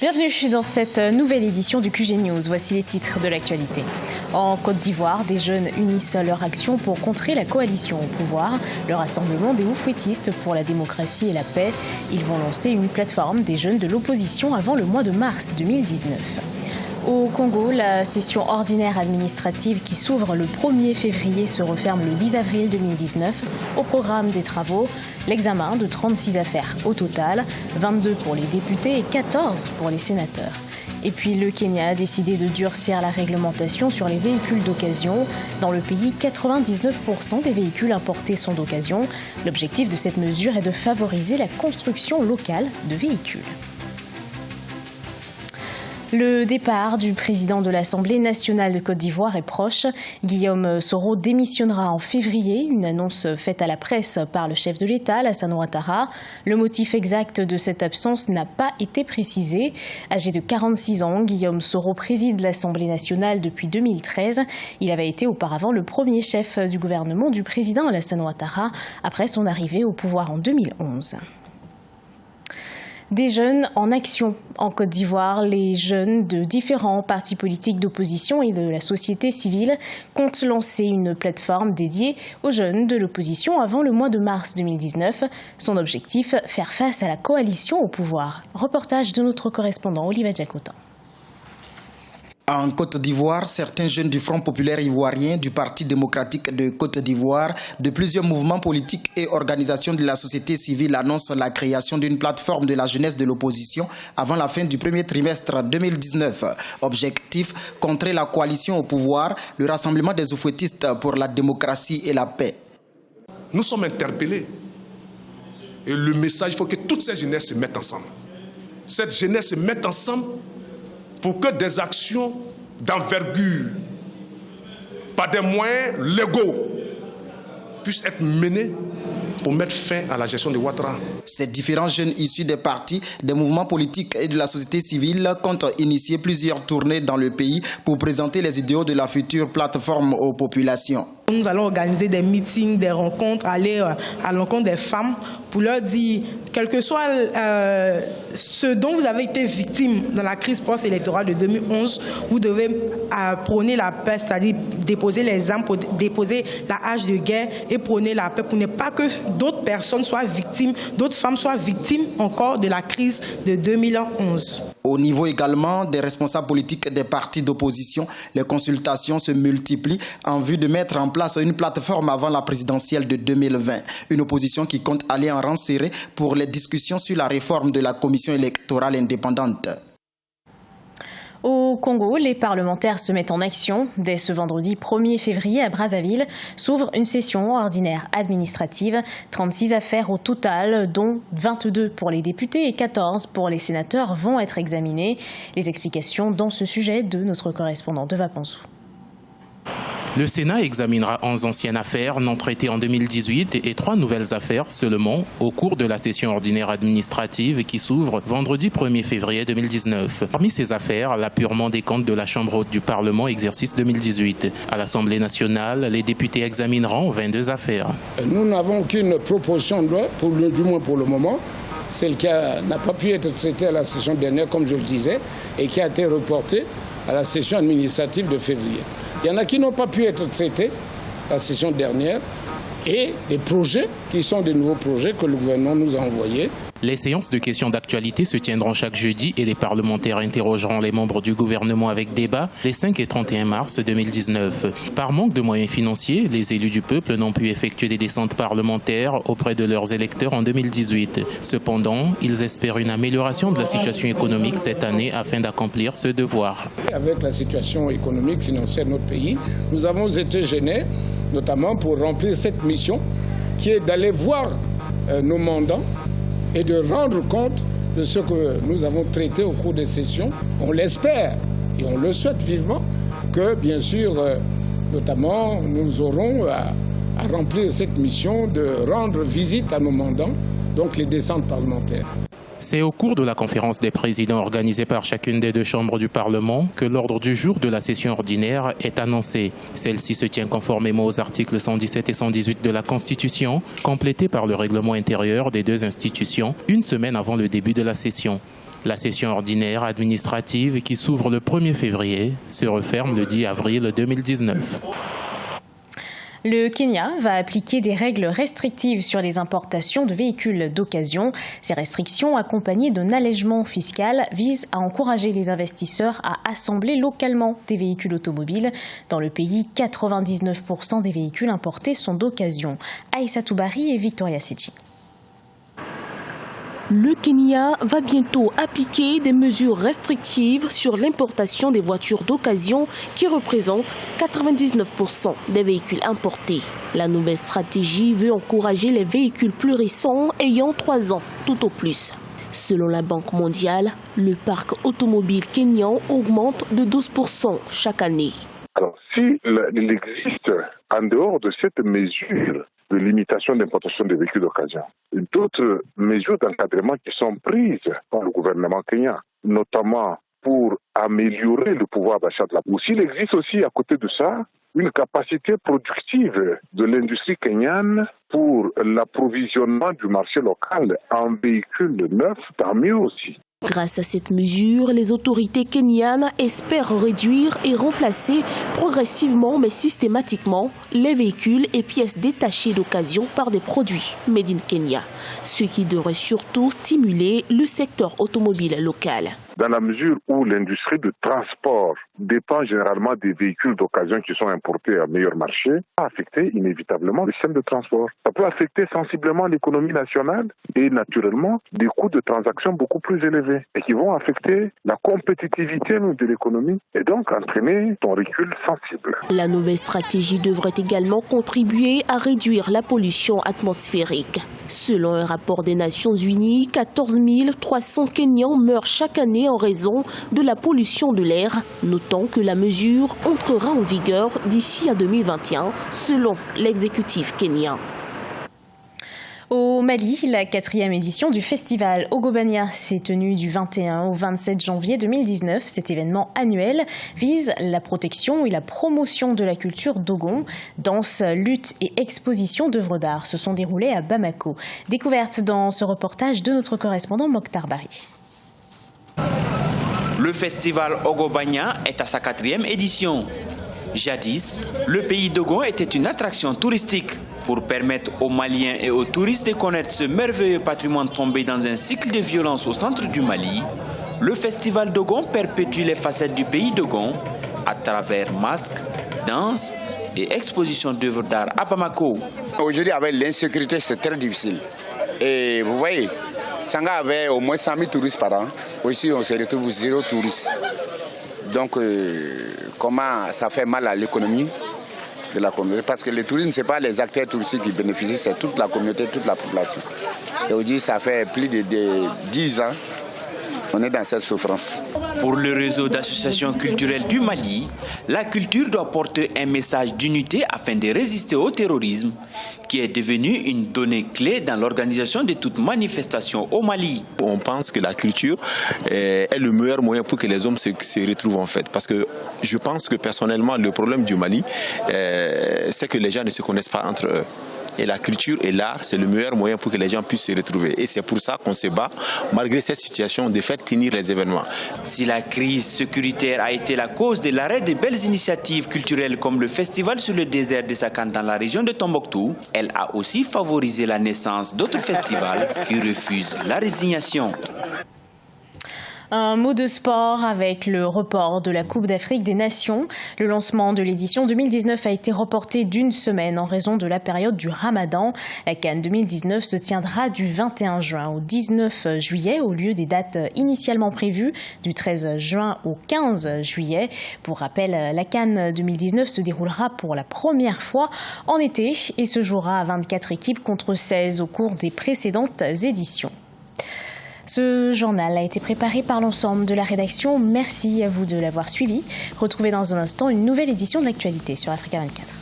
Bienvenue dans cette nouvelle édition du QG News. Voici les titres de l'actualité. En Côte d'Ivoire, des jeunes unissent leur action pour contrer la coalition au pouvoir, le rassemblement des oufouettistes pour la démocratie et la paix. Ils vont lancer une plateforme des jeunes de l'opposition avant le mois de mars 2019. Au Congo, la session ordinaire administrative qui s'ouvre le 1er février se referme le 10 avril 2019. Au programme des travaux, l'examen de 36 affaires au total, 22 pour les députés et 14 pour les sénateurs. Et puis le Kenya a décidé de durcir la réglementation sur les véhicules d'occasion. Dans le pays, 99% des véhicules importés sont d'occasion. L'objectif de cette mesure est de favoriser la construction locale de véhicules. Le départ du président de l'Assemblée nationale de Côte d'Ivoire est proche. Guillaume Soro démissionnera en février, une annonce faite à la presse par le chef de l'État, Alassane Ouattara. Le motif exact de cette absence n'a pas été précisé. Âgé de 46 ans, Guillaume Soro préside l'Assemblée nationale depuis 2013. Il avait été auparavant le premier chef du gouvernement du président Alassane Ouattara après son arrivée au pouvoir en 2011. Des jeunes en action en Côte d'Ivoire. Les jeunes de différents partis politiques d'opposition et de la société civile comptent lancer une plateforme dédiée aux jeunes de l'opposition avant le mois de mars 2019. Son objectif, faire face à la coalition au pouvoir. Reportage de notre correspondant Olivier Djakotan. En Côte d'Ivoire, certains jeunes du Front populaire ivoirien, du Parti démocratique de Côte d'Ivoire, de plusieurs mouvements politiques et organisations de la société civile annoncent la création d'une plateforme de la jeunesse de l'opposition avant la fin du premier trimestre 2019. Objectif, contrer la coalition au pouvoir, le rassemblement des oufouettistes pour la démocratie et la paix. Nous sommes interpellés. Et le message, il faut que toutes ces jeunesses se mettent ensemble. Cette jeunesse se mette ensemble pour que des actions d'envergure, par des moyens légaux, puissent être menées pour mettre fin à la gestion de Ouattara. Ces différents jeunes issus des partis, des mouvements politiques et de la société civile comptent initier plusieurs tournées dans le pays pour présenter les idéaux de la future plateforme aux populations. Nous allons organiser des meetings, des rencontres, aller à l'encontre des femmes pour leur dire, quel que soit ce dont vous avez été victime dans la crise post-électorale de 2011, vous devez prôner la paix, c'est-à-dire déposer les armes, pour déposer la hache de guerre et prôner la paix pour ne pas que d'autres personnes soient victimes, d'autres femmes soient victimes encore de la crise de 2011. Au niveau également des responsables politiques des partis d'opposition, les consultations se multiplient en vue de mettre en place une plateforme avant la présidentielle de 2020. Une opposition qui compte aller en rang serré pour les discussions sur la réforme de la commission électorale indépendante. Au Congo, les parlementaires se mettent en action. Dès ce vendredi 1er février à Brazzaville s'ouvre une session ordinaire administrative. 36 affaires au total, dont 22 pour les députés et 14 pour les sénateurs vont être examinées. Les explications dans ce sujet de notre correspondant de Vapansou. Le Sénat examinera 11 anciennes affaires non traitées en 2018 et 3 nouvelles affaires seulement au cours de la session ordinaire administrative qui s'ouvre vendredi 1er février 2019. Parmi ces affaires, l'appurement des comptes de la Chambre haute du Parlement exercice 2018. À l'Assemblée nationale, les députés examineront 22 affaires. Nous n'avons aucune proposition de loi, du moins pour le moment. Celle qui n'a pas pu être traitée à la session dernière, comme je le disais, et qui a été reportée à la session administrative de février. Il y en a qui n'ont pas pu être traités la session dernière et des projets qui sont des nouveaux projets que le gouvernement nous a envoyés. Les séances de questions d'actualité se tiendront chaque jeudi et les parlementaires interrogeront les membres du gouvernement avec débat les 5 et 31 mars 2019. Par manque de moyens financiers, les élus du peuple n'ont pu effectuer des descentes parlementaires auprès de leurs électeurs en 2018. Cependant, ils espèrent une amélioration de la situation économique cette année afin d'accomplir ce devoir. Avec la situation économique, financière de notre pays, nous avons été gênés, notamment pour remplir cette mission qui est d'aller voir nos mandants et de rendre compte de ce que nous avons traité au cours des sessions. On l'espère et on le souhaite vivement que, bien sûr, notamment, nous aurons à remplir cette mission de rendre visite à nos mandants, donc les descentes parlementaires. C'est au cours de la conférence des présidents organisée par chacune des deux chambres du Parlement que l'ordre du jour de la session ordinaire est annoncé. Celle-ci se tient conformément aux articles 117 et 118 de la Constitution, complétés par le règlement intérieur des deux institutions, une semaine avant le début de la session. La session ordinaire administrative qui s'ouvre le 1er février se referme le 10 avril 2019. Le Kenya va appliquer des règles restrictives sur les importations de véhicules d'occasion. Ces restrictions, accompagnées d'un allègement fiscal, visent à encourager les investisseurs à assembler localement des véhicules automobiles. Dans le pays, 99% des véhicules importés sont d'occasion. Aïssa Toubari et Victoria Sitchi. Le Kenya va bientôt appliquer des mesures restrictives sur l'importation des voitures d'occasion qui représentent 99% des véhicules importés. La nouvelle stratégie veut encourager les véhicules plus récents ayant 3 ans tout au plus. Selon la Banque mondiale, le parc automobile kényan augmente de 12% chaque année. Alors, si il existe en dehors de cette mesure de limitation d'importation des véhicules d'occasion, d'autres mesures d'encadrement qui sont prises par le gouvernement kenyan, notamment pour améliorer le pouvoir d'achat de la population. S'il existe aussi à côté de ça une capacité productive de l'industrie kenyane pour l'approvisionnement du marché local en véhicules neufs, tant mieux aussi. Grâce à cette mesure, les autorités kenyanes espèrent réduire et remplacer progressivement mais systématiquement les véhicules et pièces détachées d'occasion par des produits made in Kenya, ce qui devrait surtout stimuler le secteur automobile local. Dans la mesure où l'industrie de transport dépend généralement des véhicules d'occasion qui sont importés à meilleur marché, ça va affecter inévitablement le système de transport. Ça peut affecter sensiblement l'économie nationale et naturellement des coûts de transaction beaucoup plus élevés et qui vont affecter la compétitivité de l'économie et donc entraîner un recul sensible. La nouvelle stratégie devrait également contribuer à réduire la pollution atmosphérique. Selon un rapport des Nations Unies, 14 300 Kenyans meurent chaque année en raison de la pollution de l'air. Notons que la mesure entrera en vigueur d'ici à 2021, selon l'exécutif kenyan. Au Mali, la 4e édition du festival Ogobania s'est tenue du 21 au 27 janvier 2019. Cet événement annuel vise la protection et la promotion de la culture dogon. Danse, lutte et exposition d'œuvres d'art se sont déroulées à Bamako. Découverte dans ce reportage de notre correspondant Mokhtar Bari. Le festival Ogobania est à sa 4e édition. Jadis, le pays dogon était une attraction touristique pour permettre aux Maliens et aux touristes de connaître ce merveilleux patrimoine tombé dans un cycle de violence au centre du Mali. Le festival dogon perpétue les facettes du pays dogon à travers masques, danses et expositions d'œuvres d'art à Bamako. Aujourd'hui, avec l'insécurité, c'est très difficile. Et vous voyez, Sanga avait au moins 100 000 touristes par an. Aussi, on se retrouve 0 touristes. Donc, comment ça fait mal à l'économie de la communauté? Parce que le tourisme, ce n'est pas les acteurs touristiques qui bénéficient, c'est toute la communauté, toute la population. Et aujourd'hui, ça fait plus de 10 ans on est dans cette souffrance. Pour le réseau d'associations culturelles du Mali, la culture doit porter un message d'unité afin de résister au terrorisme, qui est devenu une donnée clé dans l'organisation de toute manifestation au Mali. On pense que la culture est le meilleur moyen pour que les hommes se retrouvent en fait. Parce que je pense que personnellement, le problème du Mali, c'est que les gens ne se connaissent pas entre eux. Et la culture et l'art, c'est le meilleur moyen pour que les gens puissent se retrouver. Et c'est pour ça qu'on se bat, malgré cette situation, de faire tenir les événements. Si la crise sécuritaire a été la cause de l'arrêt de belles initiatives culturelles comme le festival sur le désert de Sakan dans la région de Tombouctou, elle a aussi favorisé la naissance d'autres festivals qui refusent la résignation. Un mot de sport avec le report de la Coupe d'Afrique des Nations. Le lancement de l'édition 2019 a été reporté d'1 semaine en raison de la période du Ramadan. La CAN 2019 se tiendra du 21 juin au 19 juillet au lieu des dates initialement prévues du 13 juin au 15 juillet. Pour rappel, la CAN 2019 se déroulera pour la première fois en été et se jouera à 24 équipes contre 16 au cours des précédentes éditions. Ce journal a été préparé par l'ensemble de la rédaction. Merci à vous de l'avoir suivi. Retrouvez dans un instant une nouvelle édition de l'actualité sur Africa 24.